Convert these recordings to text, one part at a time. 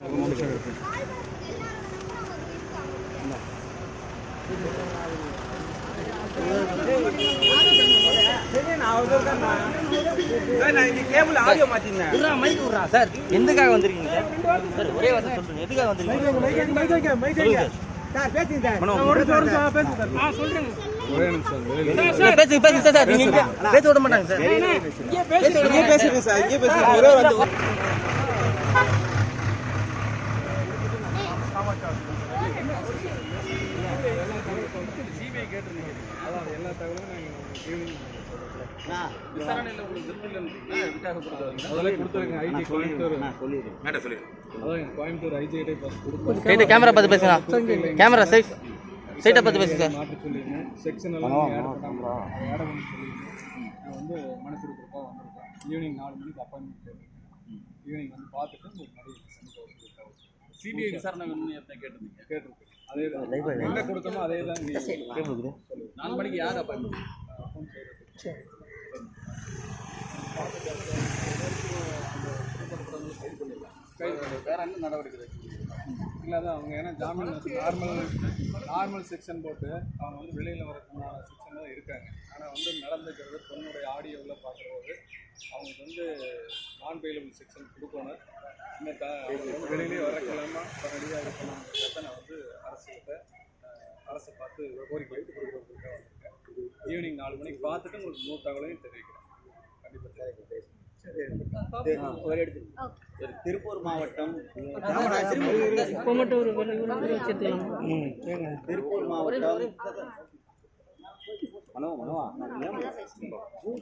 Sir எதுக்காக வந்திருக்கீங்க sir? ஒரே வார்த்தை சொல்லுங்க, எதுக்காக வந்திருக்கீங்க? பேசுங்க சார், நீங்க பேச விட மாட்டாங்க சார். பேசுங்க சார், இங்கே பேசுங்க. எல்லா தகவலும் கோயம்புத்தூர் ஐஜிஐ கேமரா பார்த்து பேசுங்க. கேமரா சைட்டை பார்த்து பேசுங்க. செக்ஷன் எல்லாம் வந்து மனசுக்கு வந்திருக்கேன். ஈவினிங் 4 மணிக்கு அப்பாயின்மெண்ட். ஈவினிங் வந்து பார்த்துட்டு சிபிஐ விசாரணை கேட்டிருக்கேன். அதே தான் எங்கே கொடுத்தோமோ அதே தான் 4 மணிக்கு யார் அப்பாயின்மெண்ட்? வேற என்ன நடவடிக்கை இல்லை? தான் அவங்க ஏன்னா ஜாமீன் நார்மல் செக்ஷன் போட்டு அவங்க வந்து வெளியில் வரதுனால செக்ஷன் தான் இருக்காங்க. ஆனால் வந்து நடந்துக்கிறது பொண்ணுடைய ஆடியோவில் பார்க்கும்போது அவங்களுக்கு வந்து நான் பெயிலபிள் செக்ஷன் கொடுக்கணும். இன்னும் வெளியிலேயே வரக்கிழமை ரெடியாக இருக்கணுங்கிறத நான் வந்து அரசை பார்த்து கோரிக்கை வைத்து கொடுக்குறதுக்காக வந்திருக்கேன். ஈவினிங் 4 மணிக்கு பார்த்துட்டு உங்களுக்கு 100 தகவலையும் தெரிவிக்கிறேன். திருப்பூர் மாவட்டம்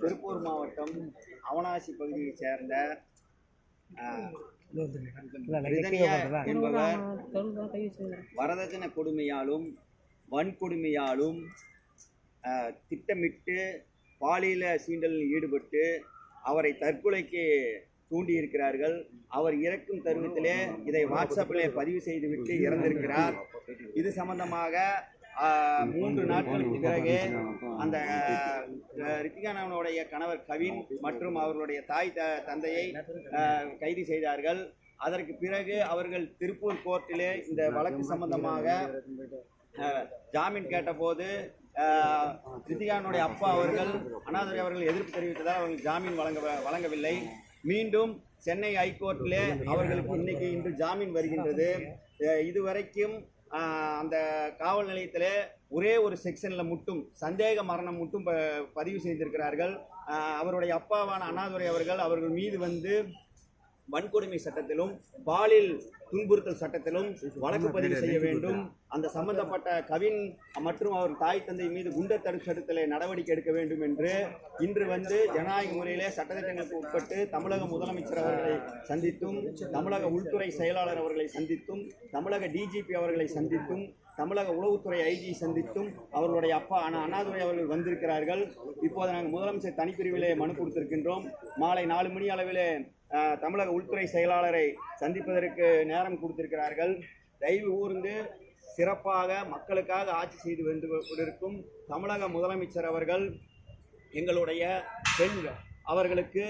திருப்பூர் மாவட்டம் அவனாசி பகுதியைச் சேர்ந்த என்பவர் வரதட்சணை கொடுமையாலும் வன்கொடுமையாலும் திட்டமிட்டு பாலியல் சீண்டலில் ஈடுபட்டு அவரை தற்கொலைக்கு தூண்டியிருக்கிறார்கள். அவர் இறக்கும் தருணத்திலே இதை வாட்ஸ்அப்பிலே பதிவு செய்துவிட்டு இறந்திருக்கிறார். இது சம்பந்தமாக 3 நாட்களுக்கு பிறகு அந்த ரித்திகானவனுடைய கணவர் கவின் மற்றும் அவர்களுடைய தாய் தந்தையை கைது செய்தார்கள். அதற்கு பிறகு அவர்கள் திருப்பூர் கோர்ட்டிலே இந்த வழக்கு சம்பந்தமாக ஜாமீன் கேட்டபோது ரித்திகானுடைய அப்பா அவர்கள் அண்ணாதுரை அவர்கள் எதிர்ப்பு தெரிவித்ததால் அவர்கள் ஜாமீன் வழங்கவில்லை. மீண்டும் சென்னை ஹைகோர்ட்டிலே அவர்களுக்கு இன்று ஜாமீன் வருகின்றது. இதுவரைக்கும் அந்த காவல் நிலையத்தில் ஒரே ஒரு செக்ஷனில் மட்டும் சந்தேக மரணம் மட்டும் பதிவு செய்திருக்கிறார்கள். அவருடைய அப்பாவான அண்ணாதுரை அவர்கள் மீது வந்து வன்கொடுமை சட்டத்திலும் பாலியல் துன்புறுத்தல் சட்டத்திலும் வழக்கு பதிவு செய்ய வேண்டும். அந்த சம்பந்தப்பட்ட கவின் மற்றும் அவர் தாய் தந்தை மீது குண்டர் தடுப்பு சட்டத்திலே நடவடிக்கை எடுக்க வேண்டும் என்று இன்று வந்து ஜனநாயக முறையிலே சட்டத்திட்டங்களுக்கு உட்பட்டு தமிழக முதலமைச்சர் அவர்களை சந்தித்தும் தமிழக உள்துறை செயலாளர் அவர்களை சந்தித்தும் தமிழக டிஜிபி அவர்களை சந்தித்தும் தமிழக உளவுத்துறை ஐஜி சந்தித்தும் அவர்களுடைய அப்பா அண்ணாதுரை அவர்கள் வந்திருக்கிறார்கள். இப்போது நாங்கள் முதலமைச்சர் தனிப்பிரிவிலே மனு கொடுத்திருக்கின்றோம். மாலை 4 மணி அளவிலே தமிழக உள்துறை செயலாளரை சந்திப்பதற்கு நேரம் கொடுத்திருக்கிறார்கள். தயவு கூர்ந்து சிறப்பாக மக்களுக்காக ஆட்சி செய்து வந்து கொண்டிருக்கும் தமிழக முதலமைச்சர் அவர்கள் எங்களுடைய பெண்கள் அவர்களுக்கு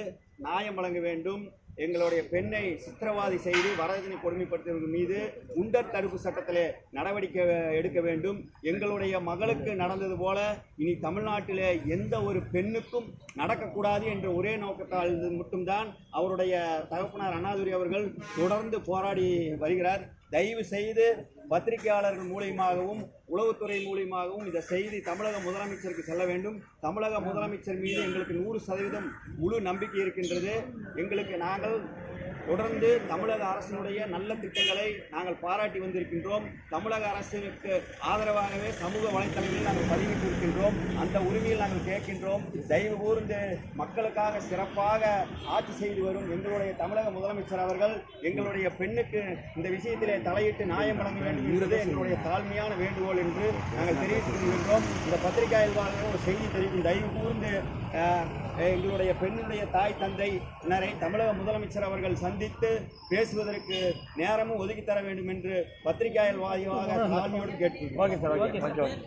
நியாயம் வழங்க வேண்டும். எங்களுடைய பெண்ணை சித்திரவாதி செய்து வரதட்சணை கொடுமைப்படுத்துவதன் மீது குண்டர் தடுப்பு சட்டத்திலே நடவடிக்கை எடுக்க வேண்டும். எங்களுடைய மகளுக்கு நடந்தது போல இனி தமிழ்நாட்டிலே எந்த ஒரு பெண்ணுக்கும் நடக்கக்கூடாது என்ற ஒரே நோக்கத்தால் மட்டும்தான் அவருடைய தகப்பனார் அண்ணாதுரை அவர்கள் தொடர்ந்து போராடி வருகிறார். தயவு செய்து பத்திரிகையாளர்கள் மூலியமாகவும் உளவுத்துறை மூலியமாகவும் இந்த செய்தி தமிழக முதலமைச்சருக்கு செல்ல வேண்டும். தமிழக முதலமைச்சர் மீது எங்களுக்கு 100% முழு நம்பிக்கை இருக்கின்றது. நாங்கள் தொடர்ந்து தமிழக அரசினுடைய நல்ல திட்டங்களை நாங்கள் பாராட்டி வந்திருக்கின்றோம். தமிழக அரசுக்கு ஆதரவாகவே சமூக வலைத்தளங்களில் நாங்கள் பதிவிட்டிருக்கின்றோம். அந்த உரிமையில் நாங்கள் கேட்கின்றோம். தயவு கூர்ந்து மக்களுக்காக சிறப்பாக ஆட்சி செய்து வரும் எங்களுடைய தமிழக முதலமைச்சர் அவர்கள் எங்களுடைய பெண்ணுக்கு இந்த விஷயத்திலே தலையிட்டு நியாயம் வழங்க வேண்டும் என்பது எங்களுடைய தாழ்மையான வேண்டுகோள் என்று நாங்கள் தெரிவித்துக் கொள்கின்றோம். இந்த பத்திரிகையாளர்கள் ஒரு செய்தி தெரிவிக்கும். தயவு கூர்ந்து எங்களுடைய பெண்ணுடைய தாய் தந்தையினரை தமிழக முதலமைச்சர் அவர்கள் சந்தித்து பேசுவதற்கு நேரமும் ஒதுக்கி தர வேண்டும் என்று பத்திரிகையாளர் வாயிலாக தாழ்மையோடு கேட்டுக்கொள்கிறேன்.